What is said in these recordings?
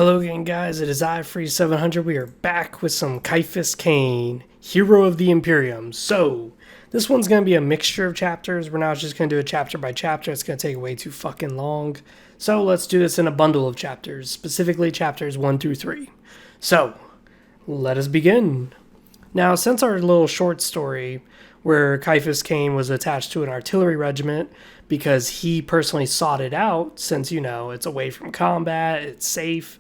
Hello again, guys. It is iFree700. We are back with some Ciaphas Cain, Hero of the Imperium. So, this one's going to be a mixture of chapters. We're not just going to do it chapter by chapter. It's going to take way too fucking long. So, let's do this in a bundle of chapters, specifically chapters 1 through 3. So, let us begin. Now, since our little short story where Ciaphas Cain was attached to an artillery regiment because he personally sought it out, since, it's away from combat, it's safe.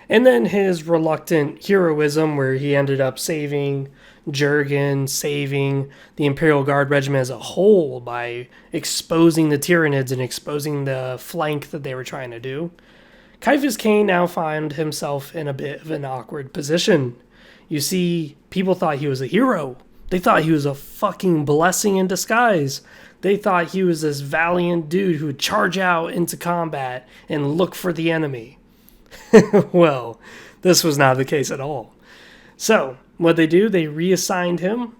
And then his reluctant heroism where he ended up saving Jurgen, saving the Imperial Guard regiment as a whole by exposing the Tyranids and exposing the flank that they were trying to do. Ciaphas Cain now found himself in a bit of an awkward position. You see, people thought he was a hero. They thought he was a fucking blessing in disguise. They thought he was this valiant dude who would charge out into combat and look for the enemy. Well, this was not the case at all. So, what they do, they reassigned him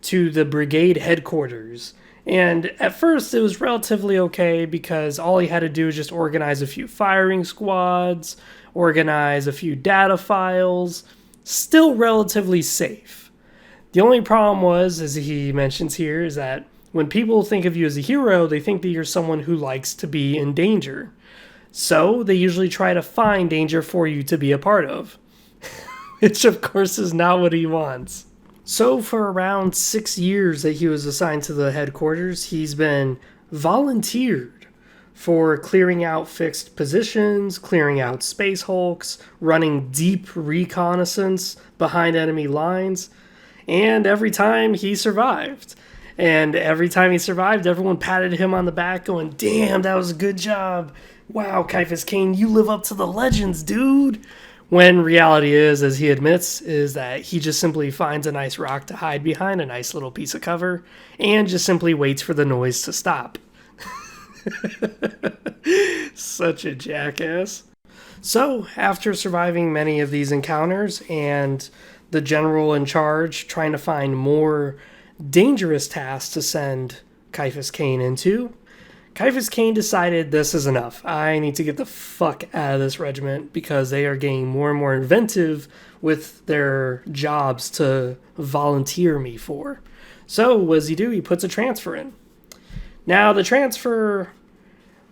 to the brigade headquarters. And at first, it was relatively okay because all he had to do was just organize a few firing squads, organize a few data files. Still relatively safe. The only problem was, as he mentions here, is that when people think of you as a hero, they think that you're someone who likes to be in danger. So they usually try to find danger for you to be a part of. Which, of course, is not what he wants. So for around 6 years that he was assigned to the headquarters, he's been volunteered for clearing out fixed positions, clearing out space hulks, running deep reconnaissance behind enemy lines, and every time he survived. And every time he survived, everyone patted him on the back going, "Damn, that was a good job. Wow, Ciaphas Cain, you live up to the legends, dude." When reality is, as he admits, is that he just simply finds a nice rock to hide behind, a nice little piece of cover, and just simply waits for the noise to stop. Such a jackass. So, after surviving many of these encounters and the general in charge trying to find more dangerous tasks to send Ciaphas Cain into, Ciaphas Cain decided this is enough. I need to get the fuck out of this regiment because they are getting more and more inventive with their jobs to volunteer me for. So, what does he do? He puts a transfer in. Now, the transfer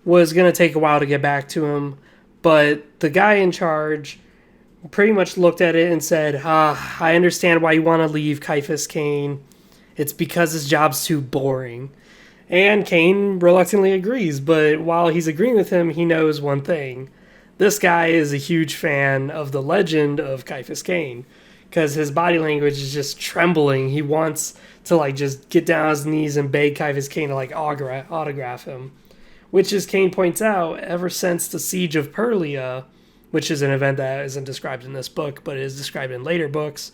was going to take a while to get back to him, but the guy in charge pretty much looked at it and said, I understand why you want to leave, Ciaphas Cain. It's because his job's too boring. And Cain reluctantly agrees, but while he's agreeing with him, he knows one thing. This guy is a huge fan of the legend of Ciaphas Cain, because his body language is just trembling. He wants to just get down on his knees and beg Ciaphas Cain to autograph him. Which, as Cain points out, ever since the Siege of Perlia, which is an event that isn't described in this book, but is described in later books,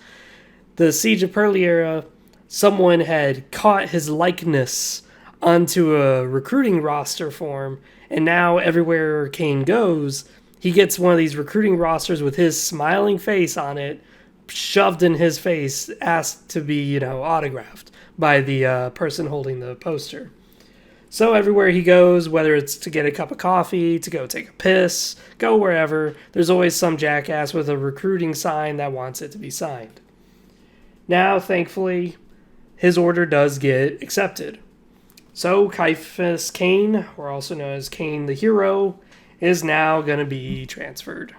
the Siege of Perlia, someone had caught his likeness onto a recruiting roster form, and now everywhere Cain goes, he gets one of these recruiting rosters with his smiling face on it, shoved in his face, asked to be, autographed by the person holding the poster. So everywhere he goes, whether it's to get a cup of coffee, to go take a piss, go wherever, there's always some jackass with a recruiting sign that wants it to be signed. Now, thankfully, his order does get accepted. So Ciaphas Cain, or also known as Cain the Hero, is now going to be transferred.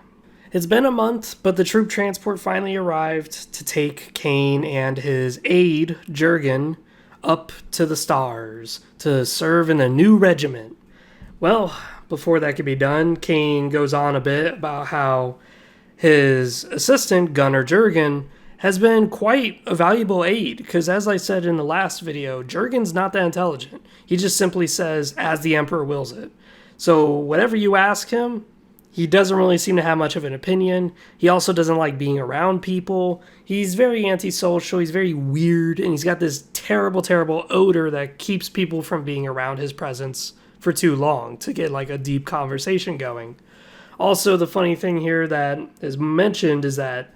It's been a month, but the troop transport finally arrived to take Cain and his aide, Jurgen, up to the stars to serve in a new regiment. Well, before that could be done, Cain goes on a bit about how his assistant, Gunner Jurgen, has been quite a valuable aide, because as I said in the last video, Jurgen's not that intelligent. He just simply says, as the Emperor wills it. So whatever you ask him, he doesn't really seem to have much of an opinion. He also doesn't like being around people. He's very antisocial, he's very weird, and he's got this terrible, terrible odor that keeps people from being around his presence for too long to get a deep conversation going. Also, the funny thing here that is mentioned is that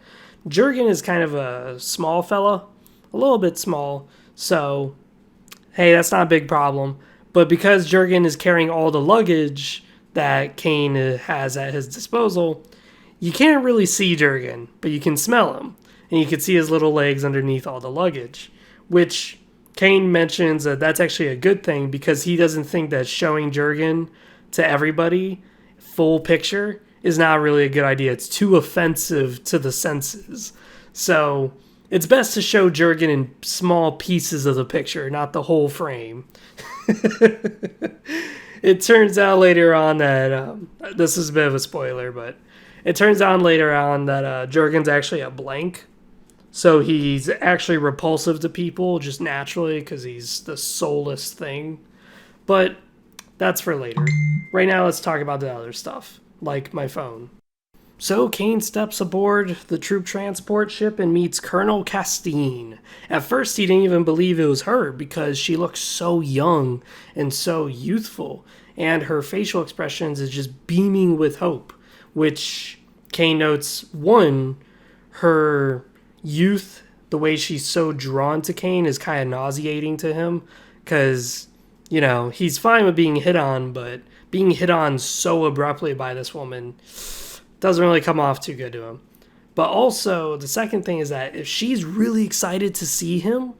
Jurgen is kind of a small fella, a little bit small, so hey, that's not a big problem. But because Jurgen is carrying all the luggage that Cain has at his disposal, You can't really see Jurgen, but you can smell him. And you can see his little legs underneath all the luggage, which Cain mentions that that's actually a good thing because he doesn't think that showing Jurgen to everybody, full picture, is not really a good idea. It's too offensive to the senses. So it's best to show Jurgen in small pieces of the picture, not the whole frame. It turns out later on that, this is a bit of a spoiler, but it turns out later on that Jurgen's actually a blank. So he's actually repulsive to people just naturally because he's the soulless thing. But that's for later. Right now, let's talk about the other stuff, like my phone. So Cain steps aboard the troop transport ship and meets Colonel Castine. At first, he didn't even believe it was her because she looks so young and so youthful, and her facial expressions is just beaming with hope, which Cain notes, one, her youth, the way she's so drawn to Cain is kind of nauseating to him because, you know, he's fine with being hit on, but being hit on so abruptly by this woman doesn't really come off too good to him. But also, the second thing is that if she's really excited to see him,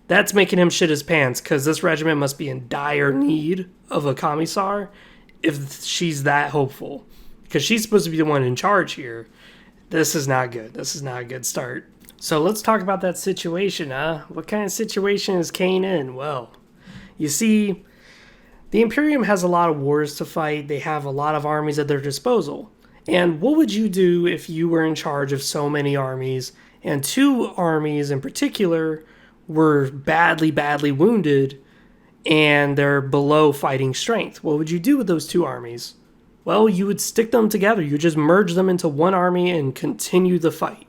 that's making him shit his pants because this regiment must be in dire need of a commissar if she's that hopeful. Because she's supposed to be the one in charge here. This is not good. This is not a good start. So let's talk about that situation, huh? What kind of situation is Cain in? Well, you see, the Imperium has a lot of wars to fight. They have a lot of armies at their disposal. And what would you do if you were in charge of so many armies, and two armies in particular were badly, badly wounded, and they're below fighting strength? What would you do with those two armies? Well, you would stick them together. You just merge them into one army and continue the fight.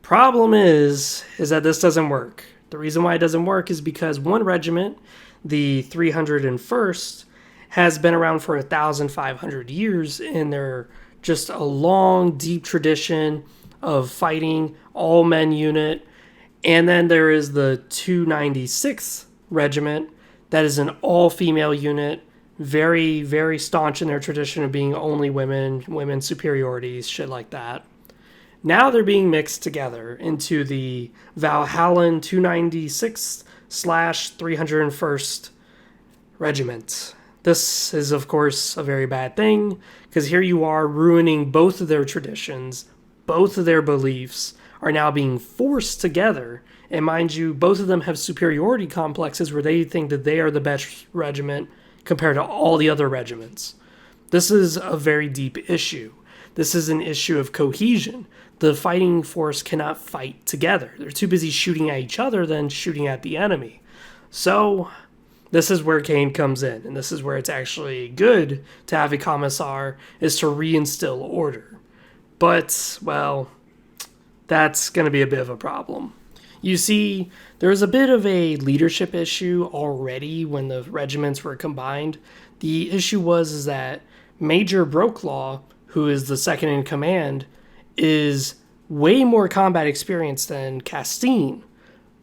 Problem is that this doesn't work. The reason why it doesn't work is because one regiment, the 301st, has been around for 1,500 years, and they're just a long, deep tradition of fighting, all men unit. And then there is the 296th Regiment, that is an all-female unit, very, very staunch in their tradition of being only women, women's superiorities, shit like that. Now they're being mixed together into the Valhallan 296th / 301st Regiment. This is, of course, a very bad thing, because here you are ruining both of their traditions, both of their beliefs are now being forced together. And mind you, both of them have superiority complexes where they think that they are the best regiment compared to all the other regiments. This is a very deep issue. This is an issue of cohesion. The fighting force cannot fight together. They're too busy shooting at each other than shooting at the enemy. So this is where Cain comes in, and this is where it's actually good to have a commissar, is to reinstill order. But, well, that's going to be a bit of a problem. You see, there was a bit of a leadership issue already when the regiments were combined. The issue was that Major Brokelaw, who is the second in command, is way more combat experienced than Castine.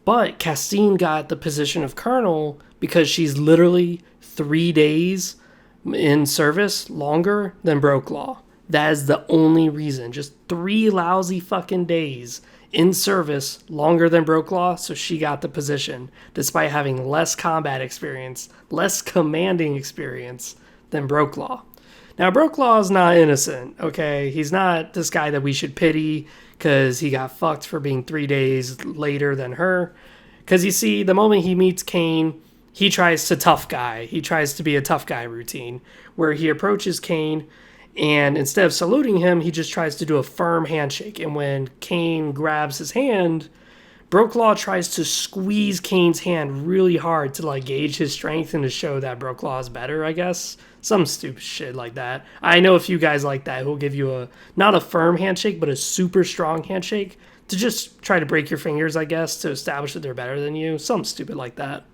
But Castine got the position of colonel because she's literally 3 days in service longer than Brokelaw. That is the only reason. Just 3 lousy fucking days in service longer than Brokelaw, so she got the position, despite having less combat experience, less commanding experience than Brokelaw. Now, Brokelaw is not innocent, okay? He's not this guy that we should pity because he got fucked for being 3 days later than her. Because you see, the moment he meets Cain, he tries to tough guy. He tries to be a tough guy routine, where he approaches Cain, and instead of saluting him, he just tries to do a firm handshake. And when Cain grabs his hand, Brokelaw tries to squeeze Cain's hand really hard to like gauge his strength and to show that Brokelaw is better, I guess. Some stupid shit like that. I know a few guys like that who'll give you not a firm handshake, but a super strong handshake to just try to break your fingers, I guess, to establish that they're better than you. Something stupid like that.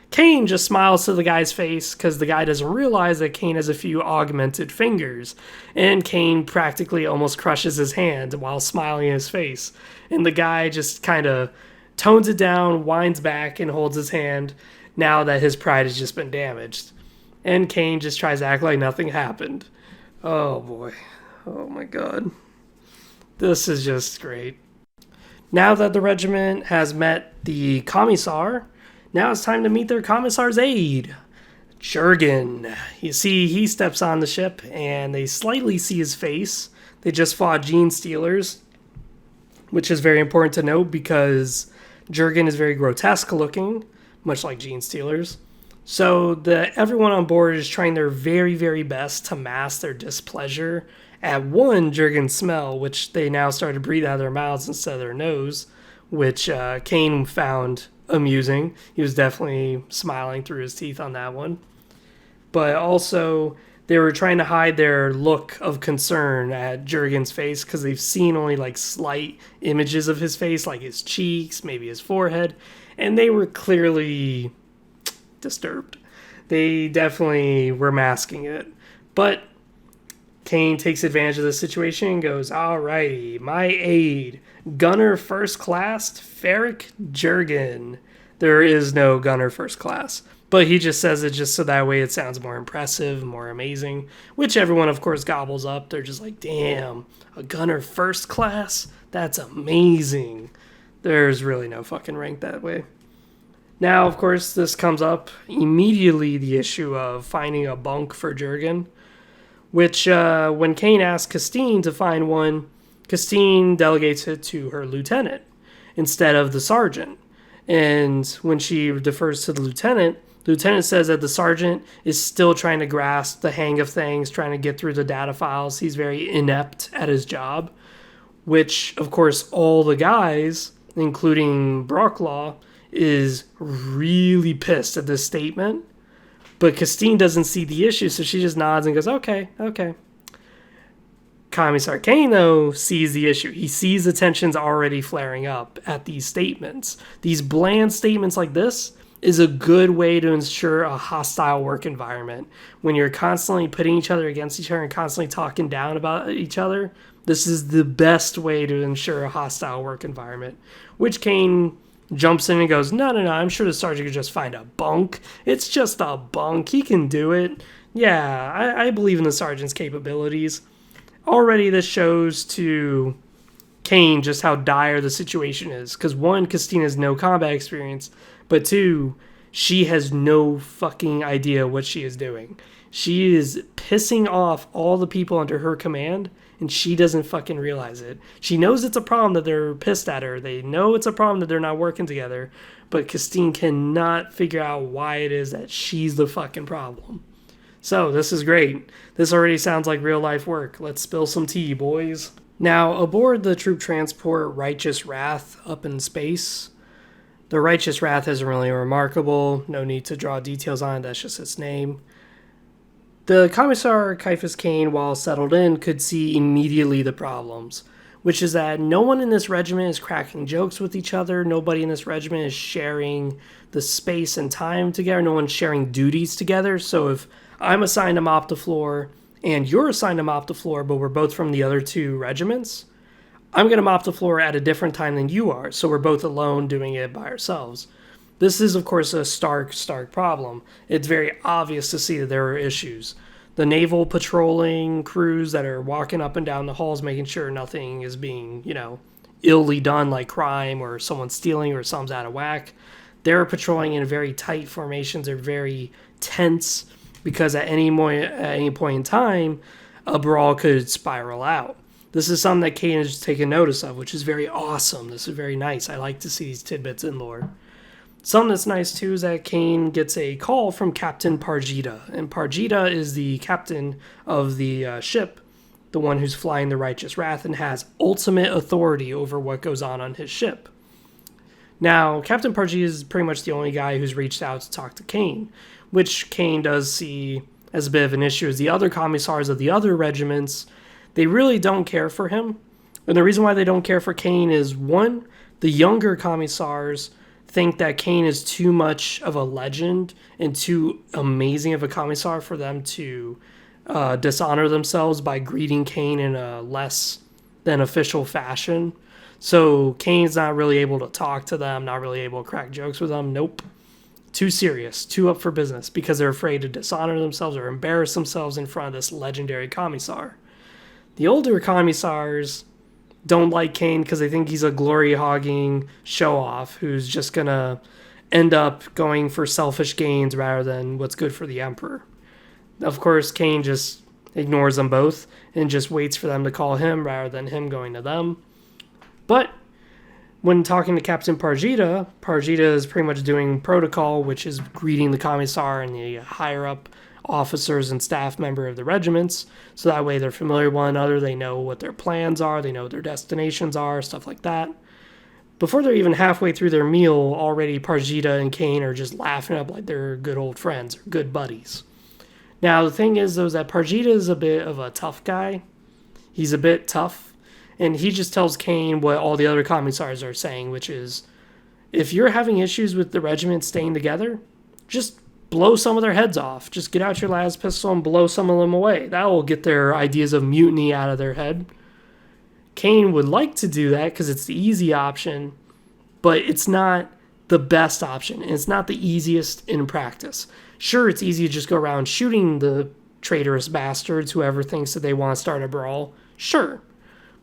Cain just smiles to the guy's face because the guy doesn't realize that Cain has a few augmented fingers. And Cain practically almost crushes his hand while smiling in his face. And the guy just kind of tones it down, winds back, and holds his hand now that his pride has just been damaged. And Cain just tries to act like nothing happened. Oh boy. Oh my god. This is just great. Now that the regiment has met the commissar, now it's time to meet their commissar's aide, Jurgen. You see, he steps on the ship and they slightly see his face. They just fought gene stealers, which is very important to note because Jurgen is very grotesque looking, much like gene stealers. So everyone on board is trying their very, very best to mask their displeasure at one, Jurgen's smell, which they now started to breathe out of their mouths instead of their nose, which Cain found amusing. He was definitely smiling through his teeth on that one. But also, they were trying to hide their look of concern at Jurgen's face because they've seen only like slight images of his face, like his cheeks, maybe his forehead, and they were clearly disturbed. They definitely were masking it. But Cain takes advantage of the situation and goes, "Alrighty, my aide, Gunner First Class, Ferric Jurgen." There is no Gunner First Class, but he just says it just so that way it sounds more impressive, more amazing, which everyone, of course, gobbles up. They're just like, damn, a Gunner First Class? That's amazing. There's really no fucking rank that way. Now, of course, this comes up immediately, the issue of finding a bunk for Jurgen, which when Cain asks Christine to find one, Christine delegates it to her lieutenant instead of the sergeant. And when she defers to the lieutenant says that the sergeant is still trying to grasp the hang of things, trying to get through the data files. He's very inept at his job, which, of course, all the guys, including Brocklaw, is really pissed at this statement. But Christine doesn't see the issue, so she just nods and goes, okay. Commissar Cain, though, sees the issue. He sees the tensions already flaring up at these statements. These bland statements like this is a good way to ensure a hostile work environment. When you're constantly putting each other against each other and constantly talking down about each other, this is the best way to ensure a hostile work environment. Which Cain jumps in and goes, no, I'm sure the sergeant could just find a bunk. It's just a bunk. He can do it. Yeah, I believe in the sergeant's capabilities. Already this shows to Cain just how dire the situation is. Because one, Christine has no combat experience. But two, she has no fucking idea what she is doing. She is pissing off all the people under her command, and she doesn't fucking realize it. She knows it's a problem that they're pissed at her. They know it's a problem that they're not working together. But Christine cannot figure out why it is that she's the fucking problem. So, this is great. This already sounds like real life work. Let's spill some tea, boys. Now, aboard the troop transport Righteous Wrath up in space, the Righteous Wrath isn't really remarkable. No need to draw details on it. That's just its name. The Commissar Ciaphas Cain, while settled in, could see immediately the problems, which is that no one in this regiment is cracking jokes with each other. Nobody in this regiment is sharing the space and time together. No one's sharing duties together. So if I'm assigned to mop the floor and you're assigned to mop the floor, but we're both from the other two regiments, I'm going to mop the floor at a different time than you are. So we're both alone doing it by ourselves. This is, of course, a stark problem. It's very obvious to see that there are issues. The naval patrolling crews that are walking up and down the halls making sure nothing is being, illy done like crime or someone stealing or something's out of whack. They're patrolling in very tight formations. They're very tense because at any point in time, a brawl could spiral out. This is something that Cain has taken notice of, which is very awesome. This is very nice. I like to see these tidbits in lore. Something that's nice, too, is that Cain gets a call from Captain Parjita. And Parjita is the captain of the ship, the one who's flying the Righteous Wrath, and has ultimate authority over what goes on his ship. Now, Captain Parjita is pretty much the only guy who's reached out to talk to Cain, which Cain does see as a bit of an issue, as the other commissars of the other regiments, they really don't care for him. And the reason why they don't care for Cain is, one, the younger commissars think that Cain is too much of a legend and too amazing of a commissar for them to dishonor themselves by greeting Cain in a less than official fashion. So Cain's not really able to talk to them, not really able to crack jokes with them. Nope. Too serious, too up for business, because they're afraid to dishonor themselves or embarrass themselves in front of this legendary commissar. The older commissars don't like Cain because they think he's a glory-hogging show-off who's just going to end up going for selfish gains rather than what's good for the Emperor. Of course, Cain just ignores them both and just waits for them to call him rather than him going to them. But when talking to Captain Pargita, Pargita is pretty much doing protocol, which is greeting the commissar and the higher-up officers and staff member of the regiments, so that way they're familiar with one another, they know what their plans are, they know what their destinations are, stuff like that. Before they're even halfway through their meal, already Pargita and Cain are just laughing up like they're good old friends, or good buddies. Now, the thing is, though, is that Pargita is a bit of a tough guy. He's a bit tough, and he just tells Cain what all the other commissars are saying, which is, if you're having issues with the regiment staying together, just blow some of their heads off. Just get out your las pistol and blow some of them away. That will get their ideas of mutiny out of their head. Cain would like to do that because it's the easy option, but it's not the best option, and it's not the easiest in practice. Sure, it's easy to just go around shooting the traitorous bastards, whoever thinks that they want to start a brawl. Sure.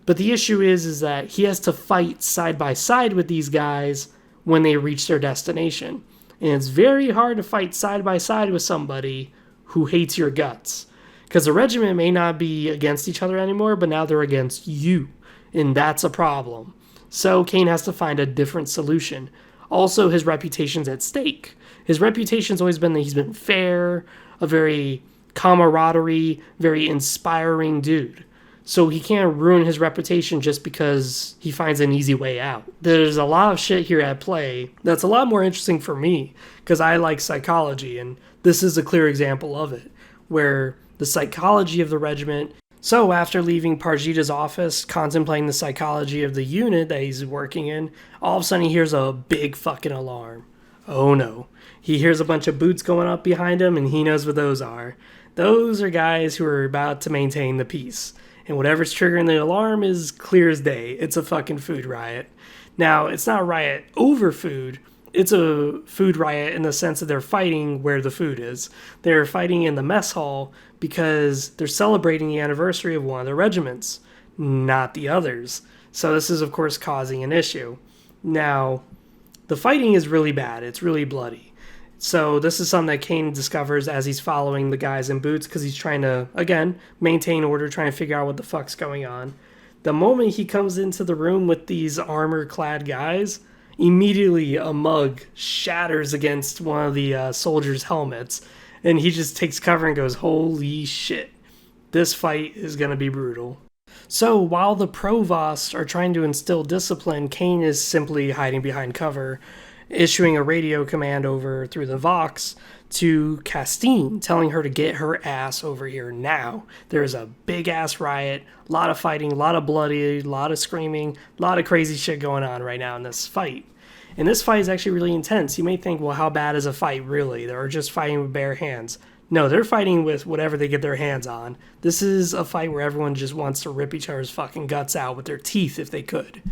But the issue is that he has to fight side by side with these guys when they reach their destination. And it's very hard to fight side by side with somebody who hates your guts. Because the regiment may not be against each other anymore, but now they're against you. And that's a problem. So Cain has to find a different solution. Also, his reputation's at stake. His reputation's always been that he's been fair, a very camaraderie, very inspiring dude. So he can't ruin his reputation just because he finds an easy way out. There's a lot of shit here at play that's a lot more interesting for me because I like psychology, and this is a clear example of it, where the psychology of the regiment. So after leaving Pargita's office, contemplating the psychology of the unit that he's working in, all of a sudden he hears a big fucking alarm. Oh no. He hears a bunch of boots going up behind him, and he knows what those are. Those are guys who are about to maintain the peace. And whatever's triggering the alarm is clear as day. It's a fucking food riot. Now, it's not a riot over food. It's a food riot in the sense that they're fighting where the food is. They're fighting in the mess hall because they're celebrating the anniversary of one of their regiments, not the others. So this is, of course, causing an issue. Now, the fighting is really bad. It's really bloody. So this is something that Cain discovers as he's following the guys in boots because he's trying to, again, maintain order, trying to figure out what the fuck's going on. The moment he comes into the room with these armor-clad guys, immediately a mug shatters against one of the soldiers' helmets, and he just takes cover and goes, holy shit, this fight is going to be brutal. So while the provosts are trying to instill discipline, Cain is simply hiding behind cover, issuing a radio command over through the Vox to Castine, telling her to get her ass over here now. There's a big-ass riot, a lot of fighting, a lot of bloody, a lot of screaming, a lot of crazy shit going on right now in this fight. And this fight is actually really intense. You may think, well, how bad is a fight really? They're just fighting with bare hands. No, they're fighting with whatever they get their hands on. This is a fight where everyone just wants to rip each other's fucking guts out with their teeth if they could.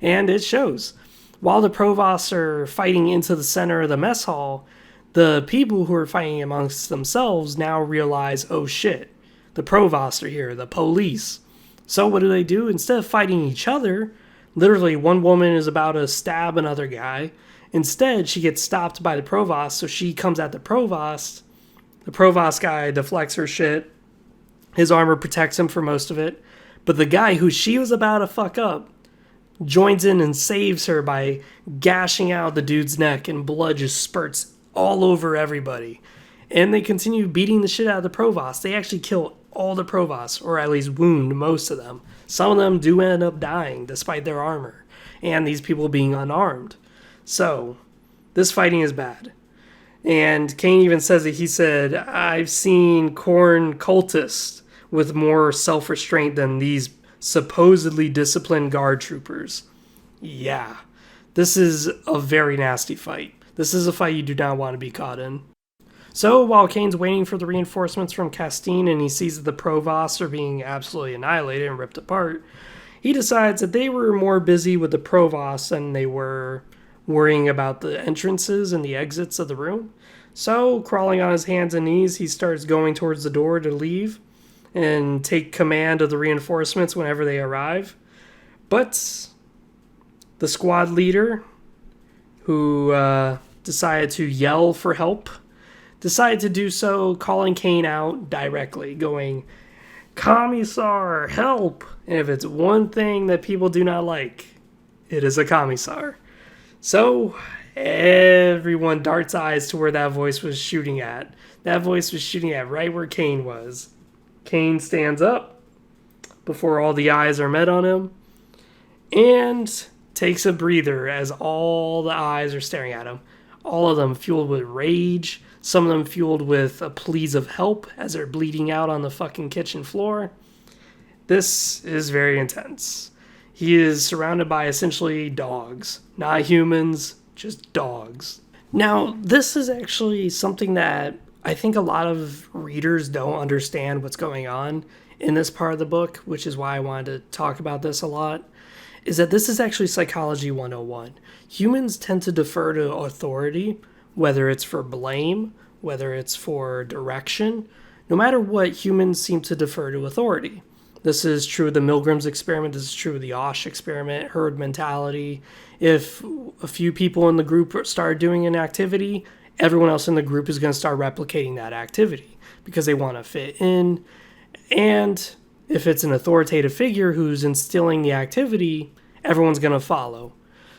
And it shows. While the provosts are fighting into the center of the mess hall, the people who are fighting amongst themselves now realize, oh shit, the provosts are here, the police. So what do? Instead of fighting each other, literally one woman is about to stab another guy. Instead, she gets stopped by the provost, so she comes at the provost. The provost guy deflects her shit. His armor protects him for most of it. But the guy who she was about to fuck up joins in and saves her by gashing out the dude's neck, and blood just spurts all over everybody. And they continue beating the shit out of the provost. They actually kill all the provosts, or at least wound most of them. Some of them do end up dying despite their armor, and these people being unarmed. So, this fighting is bad. And Cain even says that he said, I've seen Khorne cultists with more self-restraint than these supposedly disciplined guard troopers. Yeah, this is a very nasty fight. This is a fight you do not want to be caught in. So while Cain's waiting for the reinforcements from Castine and he sees that the provosts are being absolutely annihilated and ripped apart, he decides that they were more busy with the provosts than they were worrying about the entrances and the exits of the room. So, crawling on his hands and knees, he starts going towards the door to leave. and take command of the reinforcements whenever they arrive. But the squad leader, who decided to yell for help, decided to do so, calling Cain out directly, going, "Commissar, help!" And if it's one thing that people do not like, it is a commissar. So everyone darts eyes to where that voice was shooting at. That voice was shooting at right where Cain was. Cain stands up before all the eyes are met on him and takes a breather as all the eyes are staring at him. All of them fueled with rage, some of them fueled with pleas of help as they're bleeding out on the fucking kitchen floor. This is very intense. He is surrounded by essentially dogs. Not humans, just dogs. Now, this is actually something that I think a lot of readers don't understand what's going on in this part of the book, which is why I wanted to talk about this a lot, is that this is actually Psychology 101. Humans tend to defer to authority, whether it's for blame, whether it's for direction. No matter what, humans seem to defer to authority. This is true of the Milgram's experiment. This is true of the Osh experiment, herd mentality. If a few people in the group start doing an activity, everyone else in the group is going to start replicating that activity because they want to fit in. And if it's an authoritative figure who's instilling the activity, everyone's going to follow.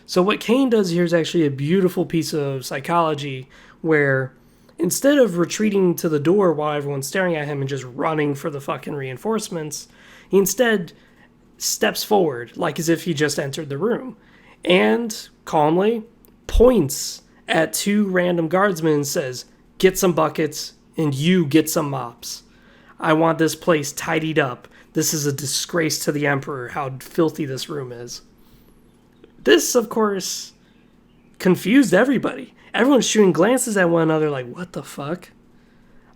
So what Cain does here is actually a beautiful piece of psychology where instead of retreating to the door while everyone's staring at him and just running for the fucking reinforcements, he instead steps forward like as if he just entered the room and calmly points at two random guardsmen and says, "Get some buckets and you get some mops. I want this place tidied up. This is a disgrace to the Emperor how filthy this room is." This, of course, confused everybody. Everyone's shooting glances at one another like, what the fuck?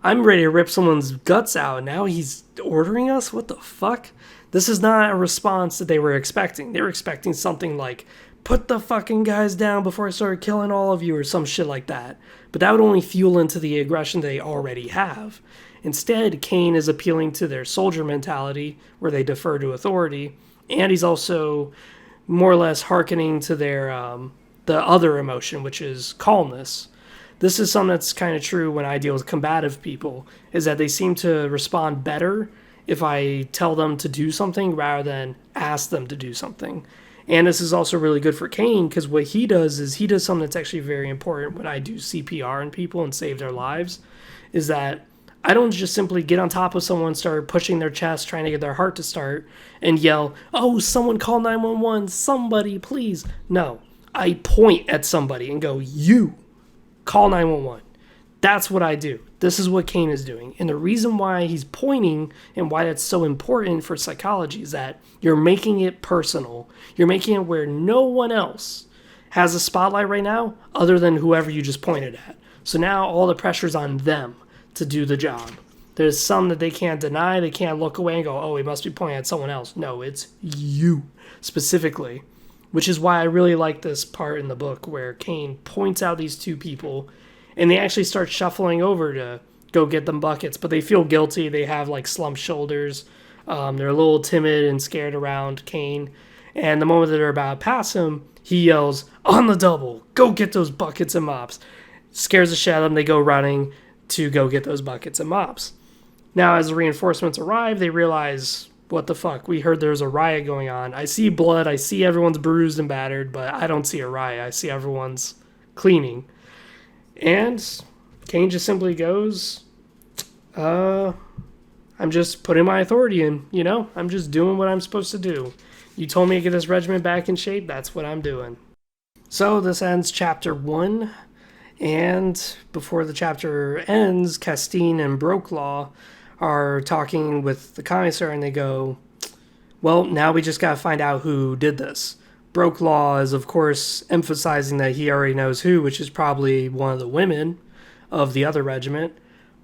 I'm ready to rip someone's guts out. Now he's ordering us? What the fuck? This is not a response that they were expecting. They were expecting something like, put the fucking guys down before I start killing all of you or some shit like that. But that would only fuel into the aggression they already have. Instead, Cain is appealing to their soldier mentality where they defer to authority. And he's also more or less hearkening to their the other emotion, which is calmness. This is something that's kind of true when I deal with combative people, is that they seem to respond better if I tell them to do something rather than ask them to do something. And this is also really good for Cain because what he does is he does something that's actually very important when I do CPR on people and save their lives, is that I don't just simply get on top of someone, start pushing their chest, trying to get their heart to start, and yell, "Oh, someone call 911, somebody please." No, I point at somebody and go, "You, call 911. That's what I do. This is what Cain is doing. And the reason why he's pointing and why that's so important for psychology is that you're making it personal. You're making it where no one else has a spotlight right now other than whoever you just pointed at. So now all the pressure's on them to do the job. There's some that they can't deny. They can't look away and go, oh, he must be pointing at someone else. No, it's you specifically, which is why I really like this part in the book where Cain points out these two people and they actually start shuffling over to go get them buckets, but they feel guilty. They have like slumped shoulders. They're a little timid and scared around Cain. And the moment that they're about to pass him, he yells, "On the double, go get those buckets and mops." Scares the shit out of them. They go running to go get those buckets and mops. Now, as the reinforcements arrive, they realize, what the fuck? We heard there's a riot going on. I see blood. I see everyone's bruised and battered, but I don't see a riot. I see everyone's cleaning. And Cain just simply goes, I'm just putting my authority in, you know? I'm just doing what I'm supposed to do. You told me to get this regiment back in shape. That's what I'm doing. So this ends chapter 1. And before the chapter ends, Castine and Brokelaw are talking with the commissar and they go, well, now we just got to find out who did this. Brokelaw is, of course, emphasizing that he already knows who, which is probably one of the women of the other regiment.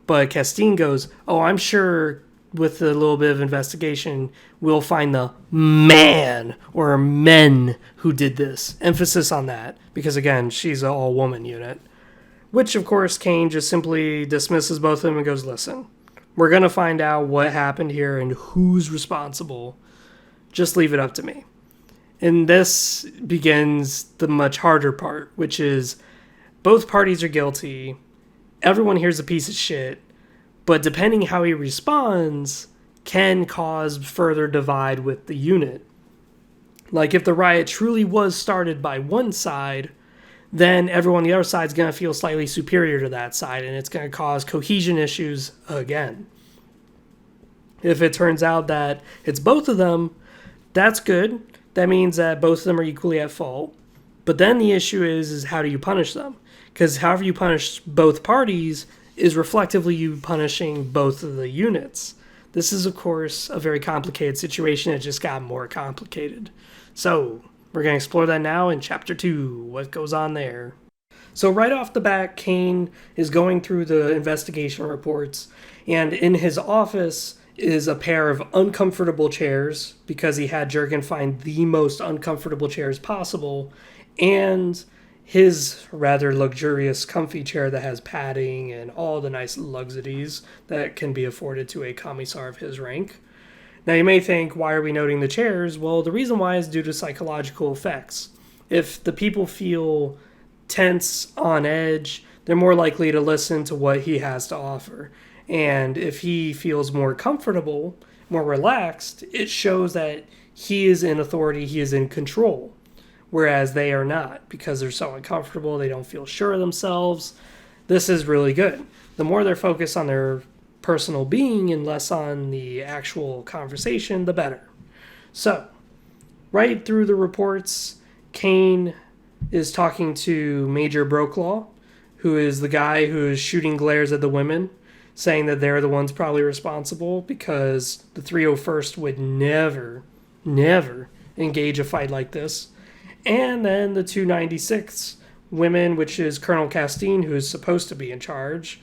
But Castine goes, oh, I'm sure with a little bit of investigation, we'll find the man or men who did this. Emphasis on that, because again, she's an all-woman unit. Which, of course, Cain just simply dismisses both of them and goes, listen, We're going to find out what happened here and who's responsible. Just leave it up to me. And this begins the much harder part, which is both parties are guilty. Everyone here's a piece of shit. But depending how he responds can cause further divide with the unit. Like if the riot truly was started by one side, then everyone on the other side is going to feel slightly superior to that side, and it's going to cause cohesion issues again. If it turns out that it's both of them, that's good. That means that both of them are equally at fault. But then the issue is how do you punish them? Because however you punish both parties is reflectively you punishing both of the units. This is, of course, a very complicated situation. It just got more complicated. So we're going to explore that now in Chapter 2, what goes on there. So right off the bat, Cain is going through the investigation reports, and in his office is a pair of uncomfortable chairs, because he had Jurgen find the most uncomfortable chairs possible, and his rather luxurious comfy chair that has padding and all the nice luxities that can be afforded to a commissar of his rank. Now you may think, why are we noting the chairs? Well, the reason why is due to psychological effects. If the people feel tense, on edge, they're more likely to listen to what he has to offer. And if he feels more comfortable, more relaxed, it shows that he is in authority, he is in control. Whereas they are not, because they're so uncomfortable, they don't feel sure of themselves. This is really good. The more they're focused on their personal being and less on the actual conversation, the better. So, right through the reports, Cain is talking to Major Brocklaw, who is the guy who is shooting glares at the women, saying that they're the ones probably responsible because the 301st would never engage a fight like this. And then the 296 women, which is Colonel Castine, who is supposed to be in charge,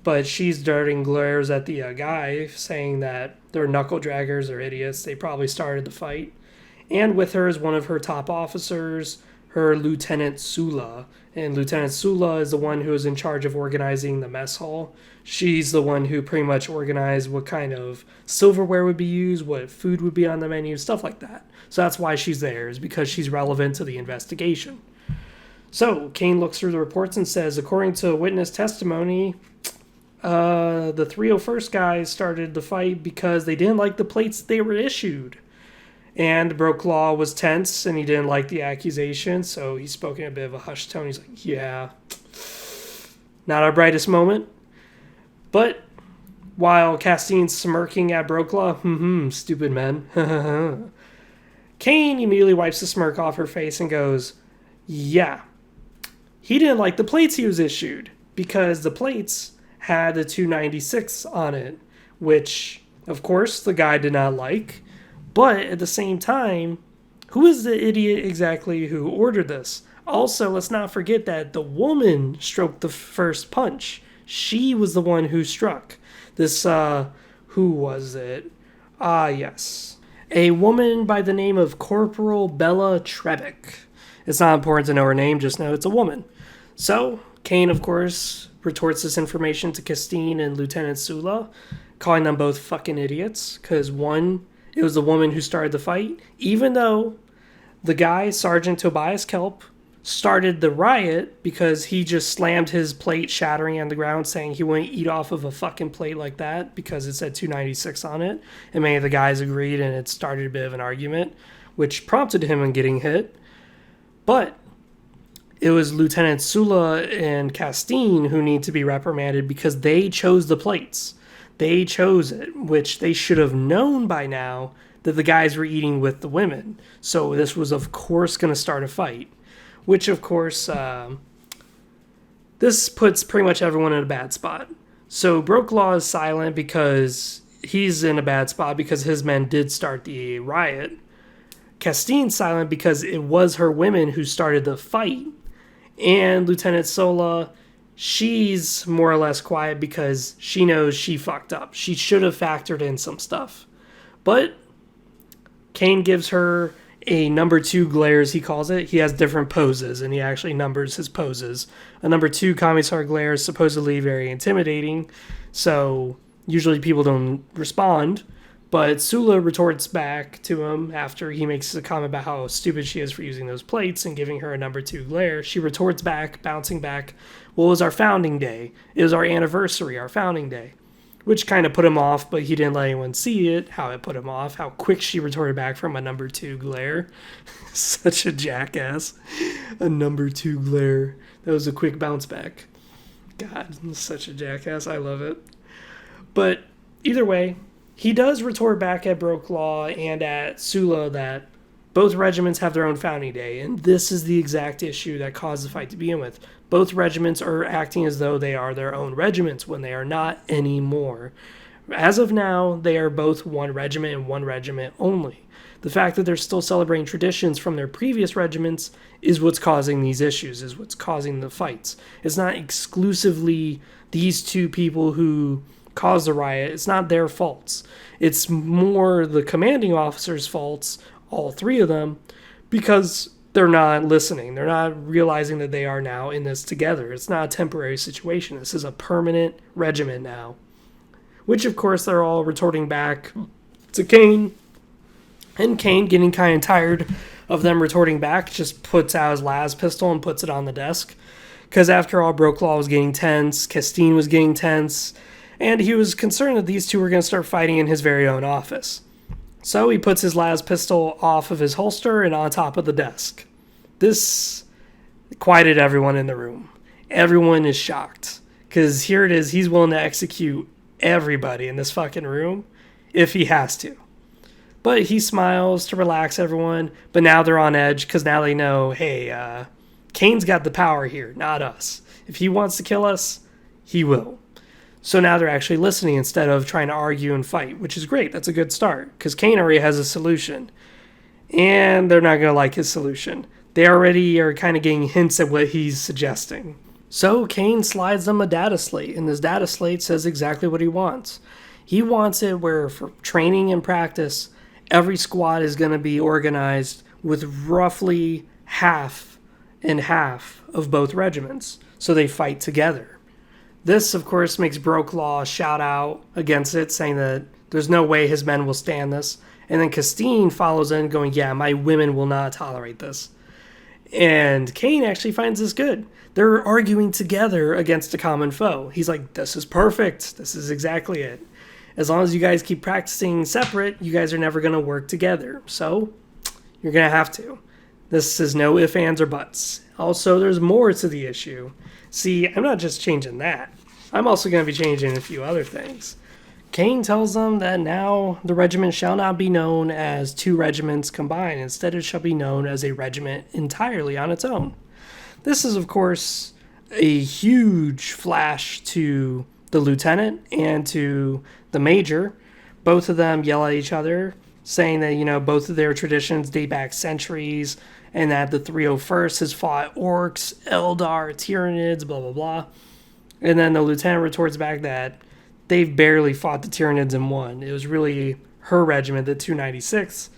but she's darting glares at the guy, saying that they're knuckle draggers or idiots. They probably started the fight. And with her is one of her top officers, her Lieutenant Sula. And Lieutenant Sula is the one who is in charge of organizing the mess hall. She's the one who pretty much organized what kind of silverware would be used, what food would be on the menu, stuff like that. So that's why she's there, is because she's relevant to the investigation. So Cain looks through the reports and says, according to witness testimony, the 301st guys started the fight because they didn't like the plates they were issued. And Brocklaw was tense, and he didn't like the accusation, so he spoke in a bit of a hushed tone. He's like, yeah, not our brightest moment. But while Castine's smirking at Brocklaw, stupid men, Cain immediately wipes the smirk off her face and goes, yeah, he didn't like the plates he was issued, because the plates had the 296 on it, which, of course, the guy did not like. But at the same time, who is the idiot exactly who ordered this? Also, let's not forget that the woman stroked the first punch. She was the one who struck. This, who was it? Yes. A woman by the name of Corporal Bella Trebeck. It's not important to know her name, just know it's a woman. So, Cain, of course, retorts this information to Castine and Lieutenant Sula, calling them both fucking idiots, because one, it was the woman who started the fight, even though the guy, Sergeant Tobias Kelp, started the riot because he just slammed his plate shattering on the ground, saying he wouldn't eat off of a fucking plate like that because it said 296 on it. And many of the guys agreed, and it started a bit of an argument, which prompted him in getting hit. But it was Lieutenant Sula and Castine who need to be reprimanded because they chose the plates. They chose it, which they should have known by now that the guys were eating with the women. So this was, of course, going to start a fight. Which, of course, this puts pretty much everyone in a bad spot. So Brocklaw is silent because he's in a bad spot because his men did start the riot. Castine's silent because it was her women who started the fight. And Lieutenant Sola, she's more or less quiet because she knows she fucked up. She should have factored in some stuff. But Cain gives her a number 2 glares, he calls it. He has different poses, and he actually numbers his poses. A number 2 Commissar glare is supposedly very intimidating, so Usually people don't respond, but Sula retorts back to him after he makes a comment about how stupid she is for using those plates and giving her a number 2 glare. She retorts back, bouncing back, well, it was our founding day. It was our anniversary, our founding day. Which kind of put him off, but he didn't let anyone see it, how it put him off, how quick she retorted back from a number 2 glare. Such a jackass. A number 2 glare. That was a quick bounce back. God, such a jackass. I love it. But either way, he does retort back at Brooklaw and at Sula that both regiments have their own founding day, and this is the exact issue that caused the fight to begin with. Both regiments are acting as though they are their own regiments when they are not anymore. As of now, they are both one regiment and one regiment only. The fact that they're still celebrating traditions from their previous regiments is what's causing these issues, is what's causing the fights. It's not exclusively these two people who caused the riot. It's not their faults. It's more the commanding officers' faults, all 3 of them, because they're not listening. They're not realizing that they are now in this together. It's not a temporary situation. This is a permanent regiment now. Which, of course, they're all retorting back to Cain. And Cain, getting kind of tired of them retorting back, just puts out his las pistol and puts it on the desk. Because after all, Brooklaw was getting tense, Castine was getting tense, and he was concerned that these two were going to start fighting in his very own office. So he puts his las pistol off of his holster and on top of the desk. This quieted everyone in the room. Everyone is shocked. Because here it is, he's willing to execute everybody in this fucking room if he has to. But he smiles to relax everyone, but now they're on edge because now they know, hey, Cain's got the power here, not us. If he wants to kill us, he will. So now they're actually listening instead of trying to argue and fight, which is great. That's a good start because Cain already has a solution. And they're not going to like his solution. They already are kind of getting hints at what he's suggesting. So Cain slides them a data slate, and this data slate says exactly what he wants. He wants it where for training and practice, every squad is going to be organized with roughly half and half of both regiments, so they fight together. This, of course, makes Brooklaw shout out against it, saying that there's no way his men will stand this. And then Castine follows in, going, yeah, my women will not tolerate this. And Cain actually finds this good. They're arguing together against a common foe. He's like, this is perfect. This is exactly it. As long as you guys keep practicing separate, you guys are never going to work together. So you're going to have to. This is no ifs, ands, or buts. Also, there's more to the issue. See, I'm not just changing that. I'm also going to be changing a few other things. Cain tells them that now the regiment shall not be known as 2 regiments combined. Instead, it shall be known as a regiment entirely on its own. This is, of course, a huge flash to the lieutenant and to the major. Both of them yell at each other, saying that, both of their traditions date back centuries, and that the 301st has fought orcs, Eldar, Tyranids, blah, blah, blah. And then the lieutenant retorts back that they've barely fought the Tyranids and won. It was really her regiment, the 296.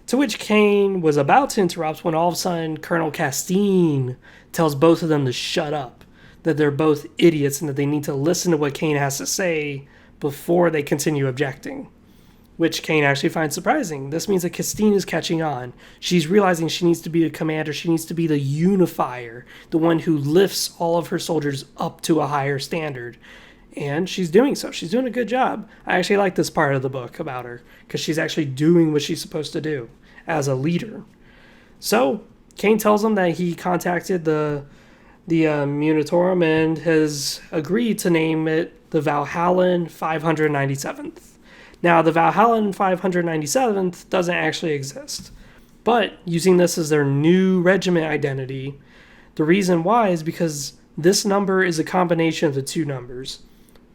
To which Cain was about to interrupt when all of a sudden Colonel Castine tells both of them to shut up, that they're both idiots and that they need to listen to what Cain has to say before they continue objecting. Which Cain actually finds surprising. This means that Castine is catching on. She's realizing she needs to be the commander. She needs to be the unifier, the one who lifts all of her soldiers up to a higher standard. And she's doing so. She's doing a good job. I actually like this part of the book about her because she's actually doing what she's supposed to do as a leader. So Cain tells them that he contacted the Munitorum and has agreed to name it the Valhallan 597th. Now, the Valhallan 597th doesn't actually exist, but using this as their new regiment identity, the reason why is because this number is a combination of the 2 numbers.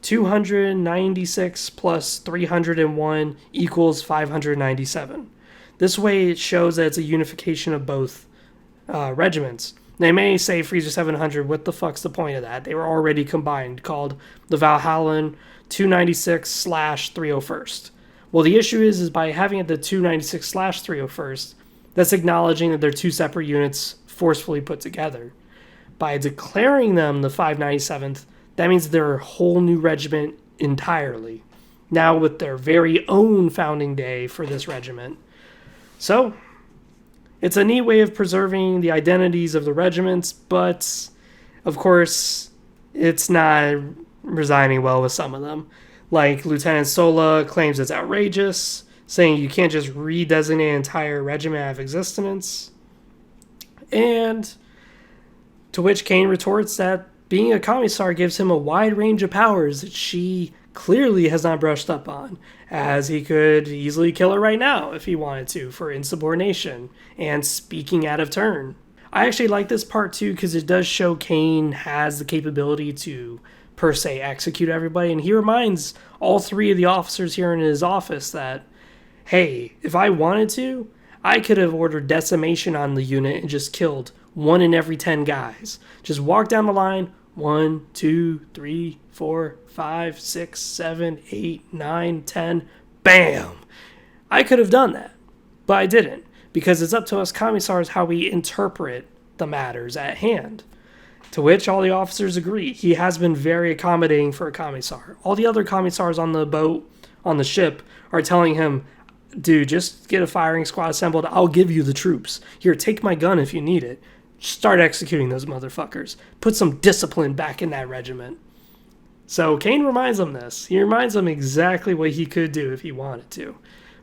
296 plus 301 equals 597. This way it shows that it's a unification of both regiments. They may say Freezer 700, what the fuck's the point of that? They were already combined, called the Valhallan 296/301st. Well, the issue is by having it the 296/301st, that's acknowledging that they're 2 separate units forcefully put together. By declaring them the 597th, that means they're a whole new regiment entirely. now with their very own founding day for this regiment. So, it's a neat way of preserving the identities of the regiments, but of course, it's not resigning well with some of them. Like Lieutenant Sola claims it's outrageous, saying you can't just redesignate an entire regiment out of existence. And to which Cain retorts that being a commissar gives him a wide range of powers that she clearly has not brushed up on, as he could easily kill her right now if he wanted to for insubordination and speaking out of turn. I actually like this part too because it does show Cain has the capability to per se execute everybody, and he reminds all three of the officers here in his office that, hey, if I wanted to, I could have ordered decimation on the unit and just killed 1 in every 10 guys. Just walk down the line, 1, 2, 3, 4, 5, 6, 7, 8, 9, 10, bam! I could have done that, but I didn't, because it's up to us commissars how we interpret the matters at hand. To which all the officers agree. He has been very accommodating for a commissar. All the other commissars on the boat, on the ship, are telling him, dude, just get a firing squad assembled. I'll give you the troops. Here, take my gun if you need it. Start executing those motherfuckers. Put some discipline back in that regiment. So Cain reminds them this. He reminds them exactly what he could do if he wanted to.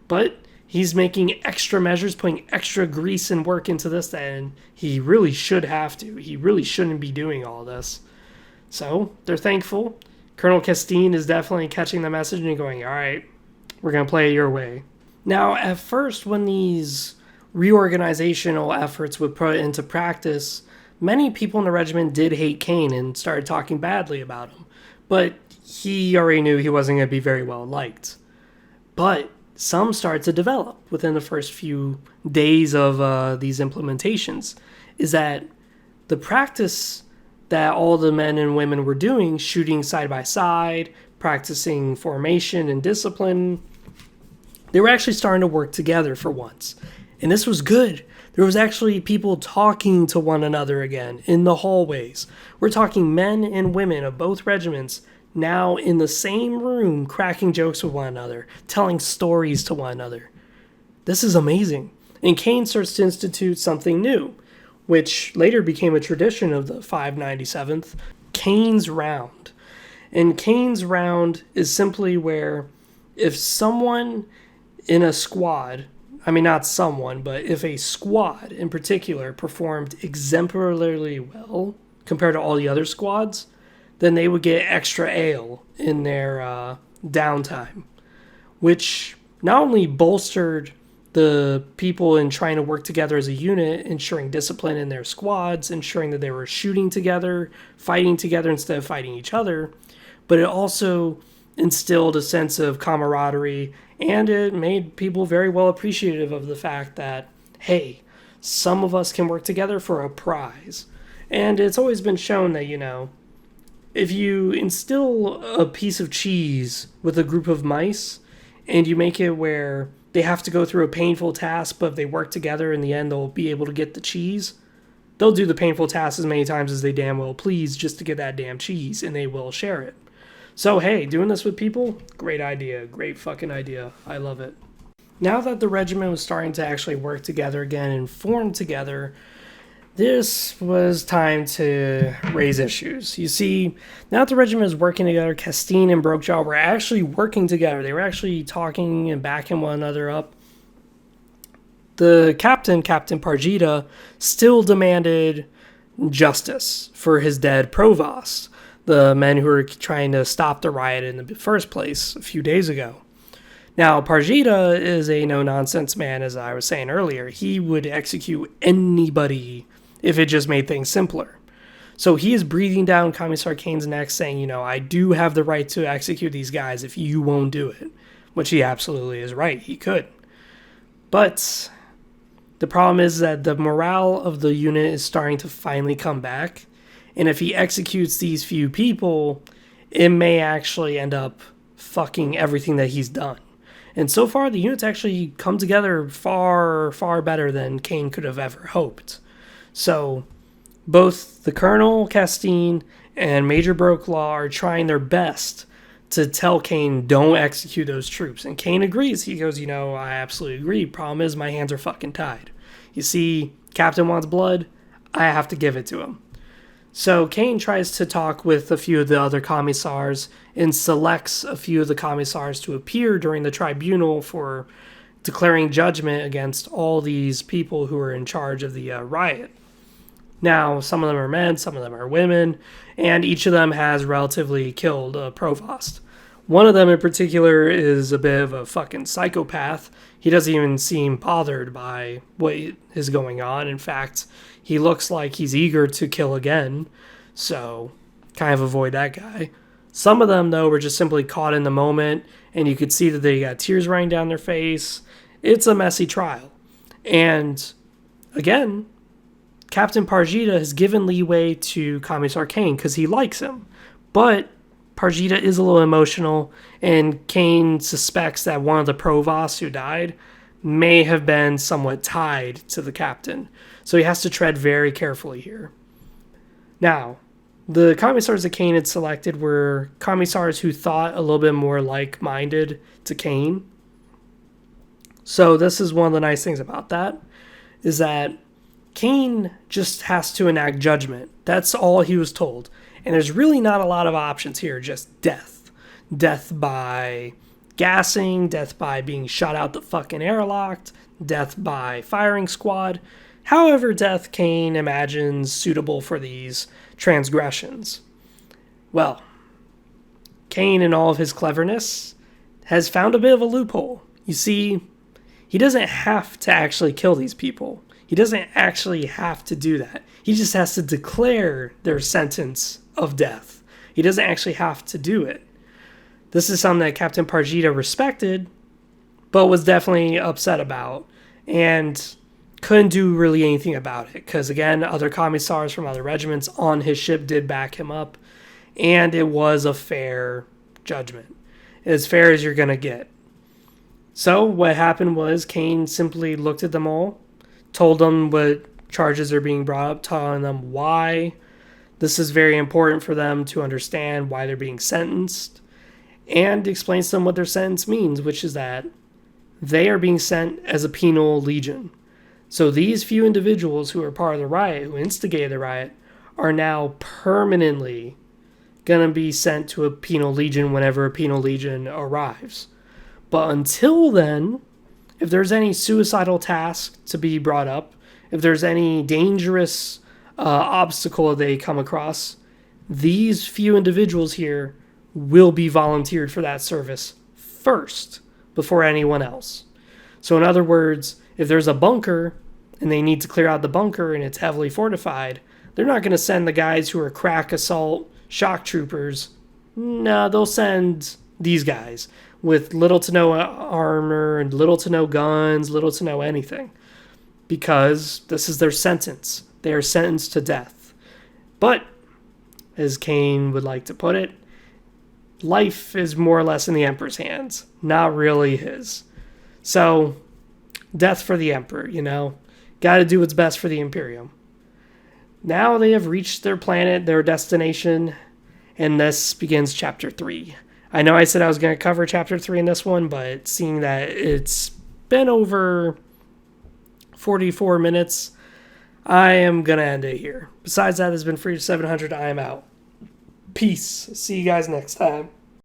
But he's making extra measures, putting extra grease and work into this, and he really should have to. He really shouldn't be doing all this. So they're thankful. Colonel Castine is definitely catching the message and going, all right, we're going to play it your way. Now, at first, when these reorganizational efforts were put into practice, many people in the regiment did hate Cain and started talking badly about him. But he already knew he wasn't going to be very well liked. But some started to develop within the first few days of these implementations, is that the practice that all the men and women were doing, shooting side by side, practicing formation and discipline, they were actually starting to work together for once. And this was good. There was actually people talking to one another again in the hallways. We're talking men and women of both regiments now in the same room, cracking jokes with one another, telling stories to one another. This is amazing. And Cain starts to institute something new, which later became a tradition of the 597th, Cain's Round. And Cain's Round is simply where if someone in a squad, I mean not someone, but if a squad in particular performed exemplarily well compared to all the other squads, then they would get extra ale in their downtime, which not only bolstered the people in trying to work together as a unit, ensuring discipline in their squads, ensuring that they were shooting together, fighting together instead of fighting each other, but it also instilled a sense of camaraderie, and it made people very well appreciative of the fact that, hey, some of us can work together for a prize. And it's always been shown that, if you instill a piece of cheese with a group of mice, and you make it where they have to go through a painful task, but if they work together, in the end, they'll be able to get the cheese. They'll do the painful task as many times as they damn well please just to get that damn cheese, and they will share it. So, hey, doing this with people, great idea. Great fucking idea. I love it. Now that the regiment was starting to actually work together again and form together, this was time to raise issues. You see, now that the regiment is working together, Castine and Brokejaw were actually working together. They were actually talking and backing one another up. The captain, Captain Pargita, still demanded justice for his dead provost, the men who were trying to stop the riot in the first place a few days ago. Now, Pargita is a no-nonsense man, as I was saying earlier. He would execute anybody if it just made things simpler. So he is breathing down Commissar Cain's neck, saying, I do have the right to execute these guys if you won't do it. Which he absolutely is right. He could. But the problem is that the morale of the unit is starting to finally come back. And if he executes these few people, it may actually end up fucking everything that he's done. And so far, the unit's actually come together far, far better than Cain could have ever hoped. So, both the Colonel Castine and Major Brokelaw are trying their best to tell Cain, don't execute those troops. And Cain agrees. He goes, I absolutely agree. Problem is, my hands are fucking tied. You see, Captain wants blood. I have to give it to him. So Cain tries to talk with a few of the other commissars and selects a few of the commissars to appear during the tribunal for declaring judgment against all these people who are in charge of the riot. Now, some of them are men, some of them are women, and each of them has relatively killed a provost. One of them in particular is a bit of a fucking psychopath. He doesn't even seem bothered by what is going on. In fact, he looks like he's eager to kill again, so kind of avoid that guy. Some of them, though, were just simply caught in the moment, and you could see that they got tears running down their face. It's a messy trial. And, again, Captain Parjita has given leeway to Commissar Cain because he likes him. But Parjita is a little emotional, and Cain suspects that one of the provosts who died may have been somewhat tied to the captain. So he has to tread very carefully here. Now, the commissars that Cain had selected were commissars who thought a little bit more like-minded to Cain. So this is one of the nice things about that, is that Cain just has to enact judgment. That's all he was told. And there's really not a lot of options here, just death. Death by gassing, death by being shot out the fucking airlock, death by firing squad. However death Cain imagines suitable for these transgressions. Well, Cain, in all of his cleverness, has found a bit of a loophole. You see, he doesn't have to actually kill these people. He doesn't actually have to do that. He just has to declare their sentence of death. He doesn't actually have to do it. This is something that Captain Parjita respected, but was definitely upset about, and couldn't do really anything about it. Because again, other commissars from other regiments on his ship did back him up, and it was a fair judgment. As fair as you're going to get. So what happened was Cain simply looked at them all, told them what charges are being brought up, telling them why this is very important for them to understand why they're being sentenced, and explains to them what their sentence means, which is that they are being sent as a penal legion. So these few individuals who are part of the riot, who instigated the riot, are now permanently going to be sent to a penal legion whenever a penal legion arrives. But until then, if there's any suicidal task to be brought up, if there's any dangerous obstacle they come across, these few individuals here will be volunteered for that service first before anyone else. So in other words, if there's a bunker and they need to clear out the bunker and it's heavily fortified, they're not going to send the guys who are crack assault shock troopers. No, they'll send these guys with little to no armor and little to no guns, little to no anything. Because this is their sentence. They are sentenced to death. But, as Cain would like to put it, life is more or less in the Emperor's hands, not really his. So, death for the Emperor, Gotta do what's best for the Imperium. Now they have reached their planet, their destination, and this begins Chapter 3. I know I said I was going to cover Chapter 3 in this one, but seeing that it's been over 44 minutes, I am going to end it here. Besides that, this has been Free 700. I am out. Peace. See you guys next time.